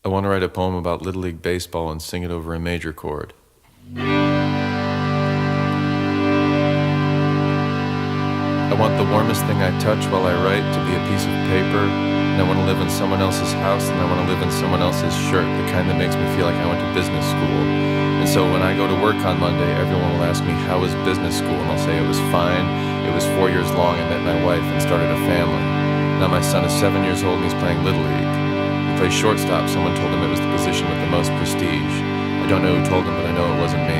I want to write a poem about Little League baseball and sing it over a major chord. I want the warmest thing I touch while I write to be a piece of paper, and I want to live in someone else's house, and I want to live in someone else's shirt, the kind that makes me feel like I went to business school. And so when I go to work on Monday, everyone will ask me, how was business school? And I'll say it was fine. It was 4 years long. I met my wife and started a family. Now my son is 7 years old and he's playing Little League. He plays shortstop. Someone told him it was the position with the most prestige. I don't know who told him, but I know it wasn't me.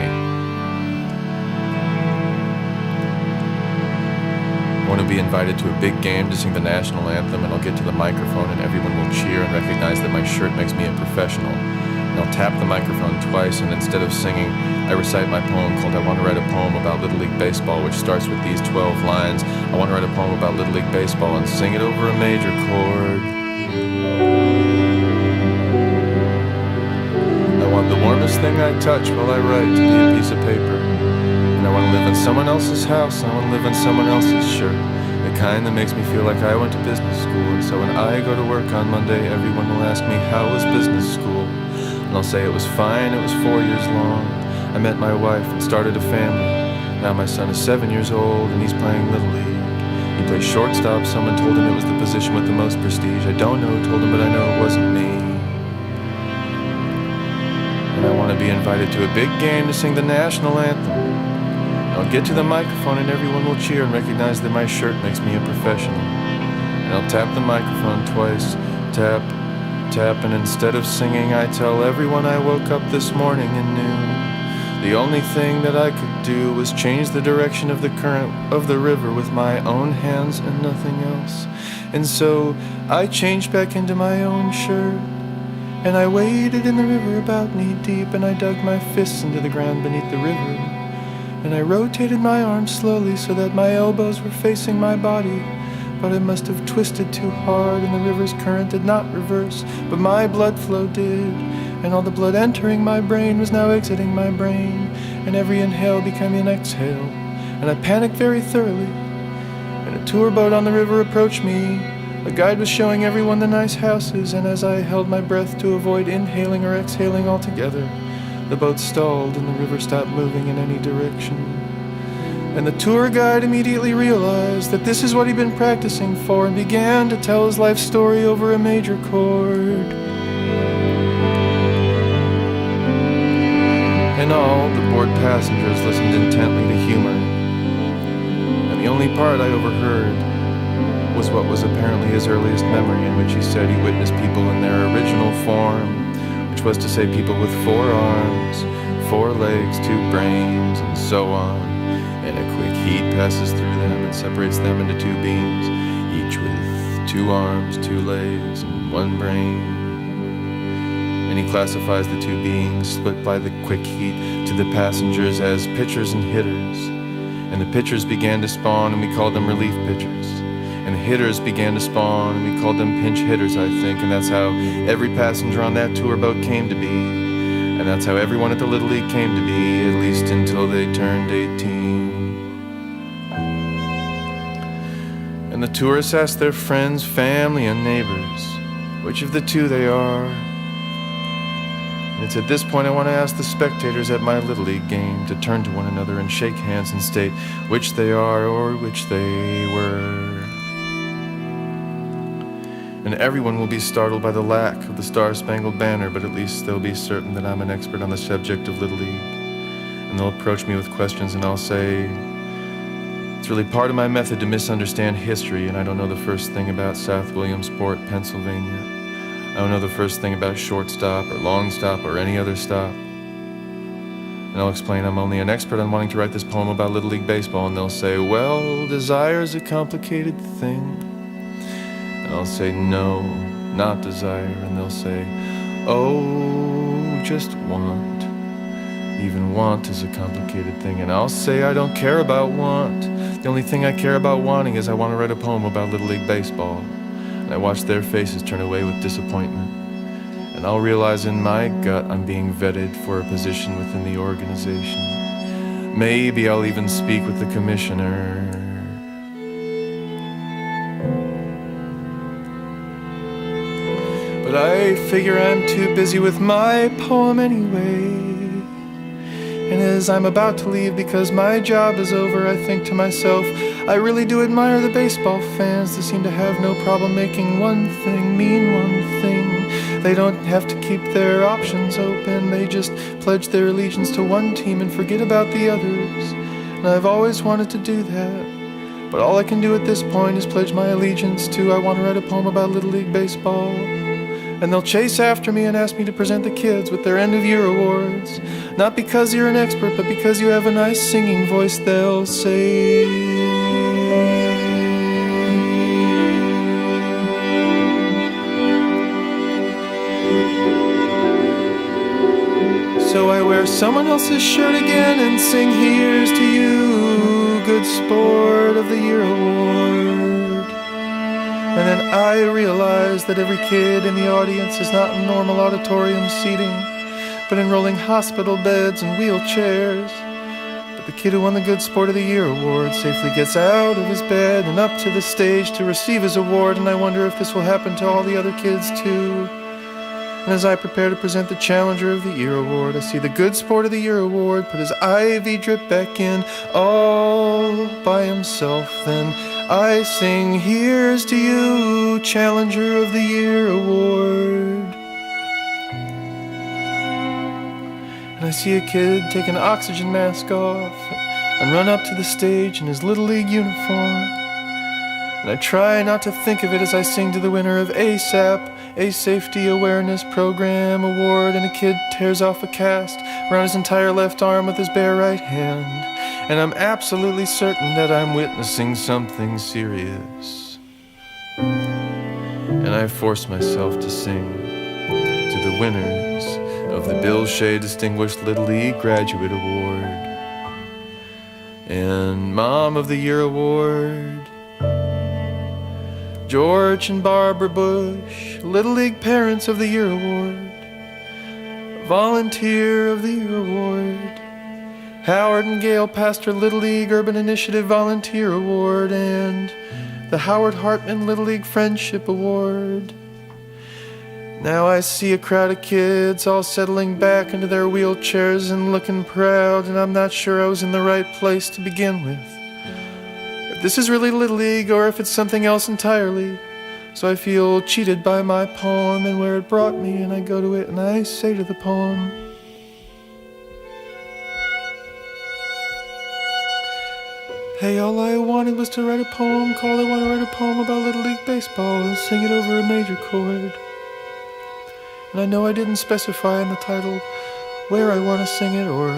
I want to be invited to a big game to sing the national anthem, and I'll get to the microphone and everyone will cheer and recognize that my shirt makes me a professional. And I'll tap the microphone twice, and instead of singing, I recite my poem called I Want to Write a Poem About Little League Baseball, which starts with these 12 lines. I want to write a poem about Little League Baseball and sing it over a major chord. I want the warmest thing I touch while I write to be a piece of paper. And I want to live in someone else's house, and I want to live in someone else's shirt, the kind that makes me feel like I went to business school. And so when I go to work on Monday, everyone will ask me, how was business school? And I'll say it was fine, it was 4 years long. I met my wife and started a family. Now my son is 7 years old and he's playing Little League. He plays shortstop. Someone told him it was the position with the most prestige. I don't know who told him, but I know it wasn't me. And I want to be invited to a big game to sing the national anthem. I'll get to the microphone and everyone will cheer and recognize that my shirt makes me a professional. And I'll tap the microphone twice, tap, tap, and instead of singing, I tell everyone I woke up this morning and knew the only thing that I could do was change the direction of the current of the river with my own hands and nothing else. And so I changed back into my own shirt, and I waded in the river about knee deep, and I dug my fists into the ground beneath the river. And I rotated my arms slowly so that my elbows were facing my body. But I must have twisted too hard, and the river's current did not reverse, but my blood flow did. And all the blood entering my brain was now exiting my brain, and every inhale became an exhale. And I panicked very thoroughly, and a tour boat on the river approached me. A guide was showing everyone the nice houses, and as I held my breath to avoid inhaling or exhaling altogether, the boat stalled and the river stopped moving in any direction. And the tour guide immediately realized that this is what he'd been practicing for, and began to tell his life story over a major chord. And all the bored passengers listened intently to humor. And the only part I overheard was what was apparently his earliest memory, in which he said he witnessed people in their original form, which was to say people with 4 arms, 4 legs, 2 brains, and so on. And a quick heat passes through them and separates them into 2 beings, each with 2 arms, 2 legs, and 1 brain. And he classifies the 2 beings split by the quick heat to the passengers as pitchers and hitters. And the pitchers began to spawn, and we called them relief pitchers. And the hitters began to spawn, and we called them pinch hitters, I think. And that's how every passenger on that tour boat came to be. And that's how everyone at the Little League came to be, at least until they turned 18. And the tourists asked their friends, family, and neighbors which of the 2 they are. And it's at this point I want to ask the spectators at my Little League game to turn to one another and shake hands and state which they are or which they were. And everyone will be startled by the lack of the Star-Spangled Banner, but at least they'll be certain that I'm an expert on the subject of Little League. And they'll approach me with questions, and I'll say, it's really part of my method to misunderstand history, and I don't know the first thing about South Williamsport, Pennsylvania. I don't know the first thing about shortstop or long stop or any other stop. And I'll explain I'm only an expert on wanting to write this poem about Little League baseball, and they'll say, well, desire's a complicated thing. And I'll say, no, not desire. And they'll say, oh, just want. Even want is a complicated thing. And I'll say, I don't care about want. The only thing I care about wanting is I want to write a poem about Little League baseball. And I watch their faces turn away with disappointment. And I'll realize in my gut I'm being vetted for a position within the organization. Maybe I'll even speak with the commissioner. But I figure I'm too busy with my poem anyway. And as I'm about to leave because my job is over, I think to myself, I really do admire the baseball fans that seem to have no problem making one thing mean one thing. They don't have to keep their options open. They just pledge their allegiance to one team and forget about the others. And I've always wanted to do that. But all I can do at this point is pledge my allegiance to I want to write a poem about Little League Baseball. And they'll chase after me and ask me to present the kids with their end-of-year awards. Not because you're an expert, but because you have a nice singing voice, they'll say. So I wear someone else's shirt again and sing Here's to You, Good Sport of the Year Award. And then I realize that every kid in the audience is not in normal auditorium seating, but in rolling hospital beds and wheelchairs. But the kid who won the Good Sport of the Year award safely gets out of his bed and up to the stage to receive his award, and I wonder if this will happen to all the other kids too. And as I prepare to present the Challenger of the Year award, I see the Good Sport of the Year award put his IV drip back in all by himself. Then I sing Here's to You, Challenger of the Year award. And I see a kid take an oxygen mask off and run up to the stage in his Little League uniform. And I try not to think of it as I sing to the winner of ASAP, a Safety Awareness Program award, and a kid tears off a cast around his entire left arm with his bare right hand. And I'm absolutely certain that I'm witnessing something serious. And I force myself to sing to the winners of the Bill Shea Distinguished Little League Graduate Award and Mom of the Year Award, George and Barbara Bush, Little League Parents of the Year Award, Volunteer of the Year Award, Howard and Gail Pastor Little League Urban Initiative Volunteer Award, and the Howard Hartman Little League Friendship Award. Now I see a crowd of kids all settling back into their wheelchairs and looking proud, and I'm not sure I was in the right place to begin with. If this is really Little League or if it's something else entirely. So I feel cheated by my poem and where it brought me, and I go to it and I say to the poem, hey, all I wanted was to write a poem called I Want to Write a Poem About Little League Baseball and sing it over a major chord. And I know I didn't specify in the title where I want to sing it or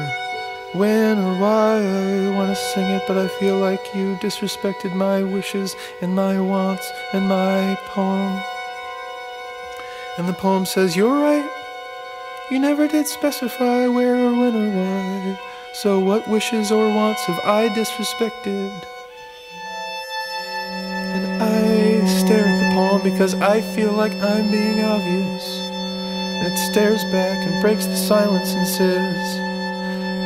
when or why I want to sing it, but I feel like you disrespected my wishes and my wants and my poem. And the poem says, you're right, you never did specify where or when or why. So what wishes or wants have I disrespected? And I stare at the poem because I feel like I'm being obvious. And it stares back and breaks the silence and says,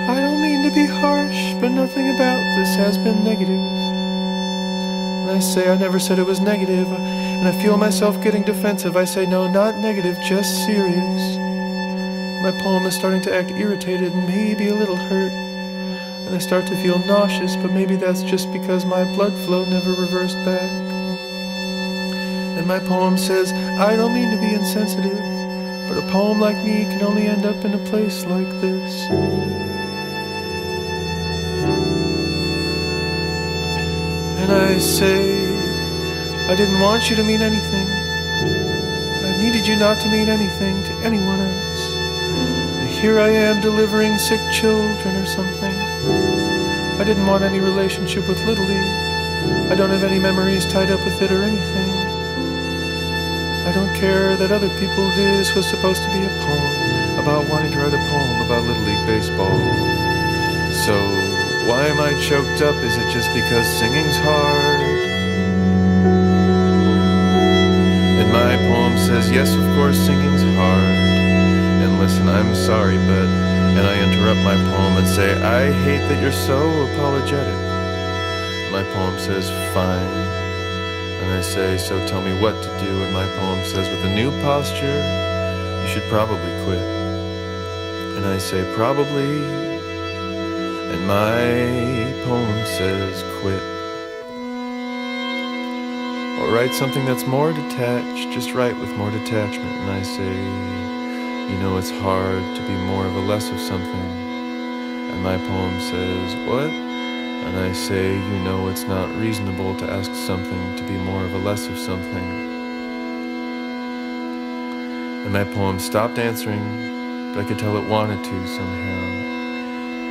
I don't mean to be harsh, but nothing about this has been negative. And I say I never said it was negative, and I feel myself getting defensive. I say no, not negative, just serious. My poem is starting to act irritated and maybe a little hurt. And I start to feel nauseous, but maybe that's just because my blood flow never reversed back. And my poem says, I don't mean to be insensitive, but a poem like me can only end up in a place like this. And I say, I didn't want you to mean anything. I needed you not to mean anything to anyone else. Here I am delivering sick children or something. I didn't want any relationship with Little League. I don't have any memories tied up with it or anything. I don't care that other people do. This was supposed to be a poem about wanting to write a poem about Little League Baseball. So why am I choked up? Is it just because singing's hard? And my poem says, yes, of course, singing's hard. And listen, I'm sorry, but... And I interrupt my poem and say, I hate that you're so apologetic. My poem says, fine. And And I say, so tell me what to do. And my poem says, with a new posture, you should probably quit. And I say, probably. And my poem says, quit. Or write something that's more detached, just write with more detachment. And I say, you know, it's hard to be more of a less of something. And my poem says, what? And I say, you know, it's not reasonable to ask something to be more of a less of something. And my poem stopped answering, but I could tell it wanted to somehow.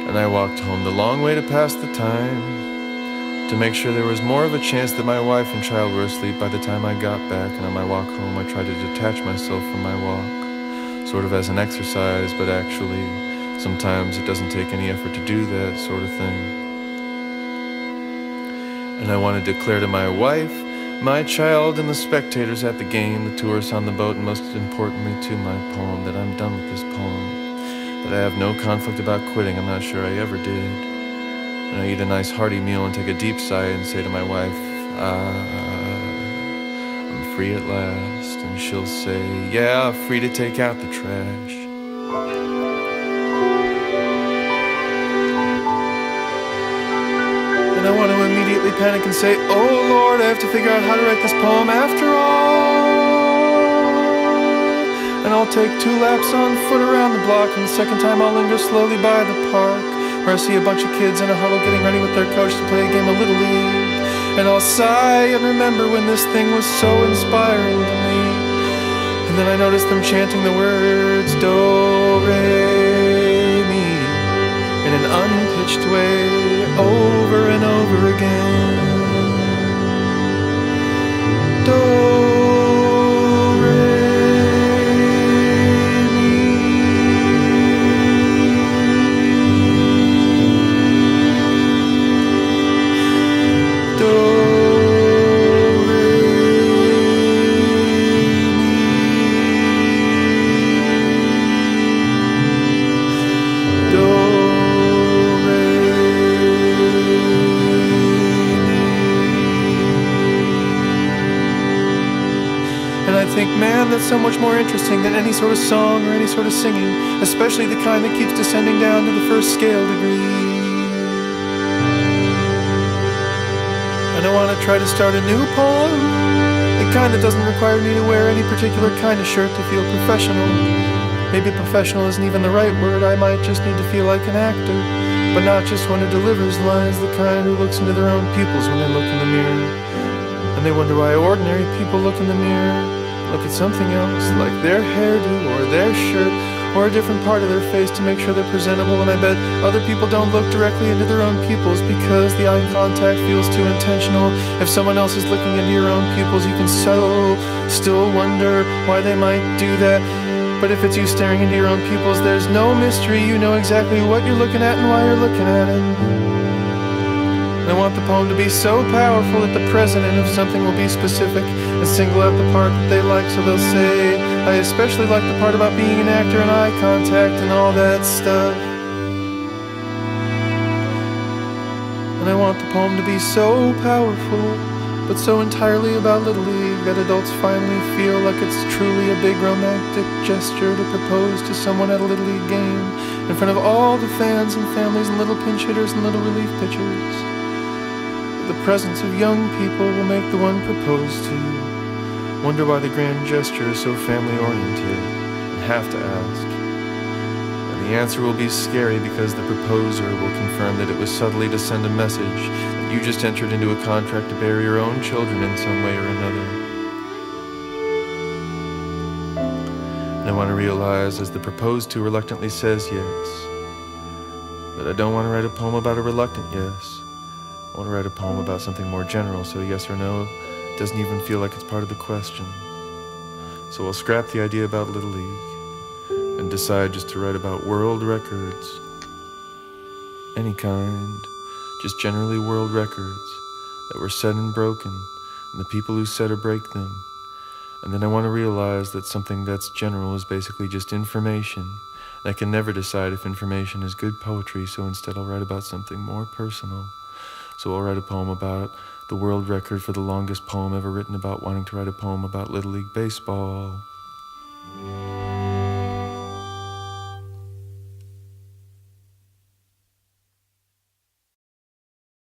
And I walked home the long way to pass the time, to make sure there was more of a chance that my wife and child were asleep by the time I got back. And on my walk home, I tried to detach myself from my walk, sort of as an exercise, but actually, sometimes it doesn't take any effort to do that sort of thing. And I want to declare to my wife, my child, and the spectators at the game, the tourists on the boat, and most importantly to my poem, that I'm done with this poem, that I have no conflict about quitting. I'm not sure I ever did. And I eat a nice hearty meal and take a deep sigh and say to my wife, I'm free at last. And she'll say, yeah, free to take out the trash. And I want to immediately panic and say, oh Lord, I have to figure out how to write this poem after all. And I'll take 2 laps on foot around the block, and the second time I'll linger slowly by the park, where I see a bunch of kids in a huddle getting ready with their coach to play a game of Little League. And I'll sigh and remember when this thing was so inspiring to me. And then I notice them chanting the words do, re, mi, in an unpitched way, over and over again. Do, man, that's so much more interesting than any sort of song or any sort of singing, especially the kind that keeps descending down to the first scale degree. And I want to try to start a new poem, the kind that doesn't require me to wear any particular kind of shirt to feel professional. Maybe professional isn't even the right word. I might just need to feel like an actor, but not just one who delivers lines, the kind who looks into their own pupils when they look in the mirror. And they wonder why ordinary people look in the mirror, look at something else, like their hairdo or their shirt or a different part of their face to make sure they're presentable. And I bet other people don't look directly into their own pupils because the eye contact feels too intentional. If someone else is looking into your own pupils, you can still wonder why they might do that. But if it's you staring into your own pupils, there's no mystery. You know exactly what you're looking at and why you're looking at it. And I want the poem to be so powerful that the president of something will be specific and single out the part that they like. So they'll say, I especially like the part about being an actor and eye contact and all that stuff. And I want the poem to be so powerful, but so entirely about Little League, that adults finally feel like it's truly a big romantic gesture to propose to someone at a Little League game in front of all the fans and families and little pinch hitters and little relief pitchers. The presence of young people will make the one proposed to wonder why the grand gesture is so family-oriented and have to ask. And the answer will be scary because the proposer will confirm that it was subtly to send a message that you just entered into a contract to bury your own children in some way or another. And I want to realize, as the proposed to reluctantly says yes, that I don't want to write a poem about a reluctant yes. I want to write a poem about something more general, so yes or no doesn't even feel like it's part of the question. So I'll scrap the idea about Little League and decide just to write about world records. Any kind, just generally world records that were set and broken, and the people who set or break them. And then I want to realize that something that's general is basically just information. And I can never decide if information is good poetry, so instead I'll write about something more personal. So I'll write a poem about the world record for the longest poem ever written about wanting to write a poem about Little League Baseball.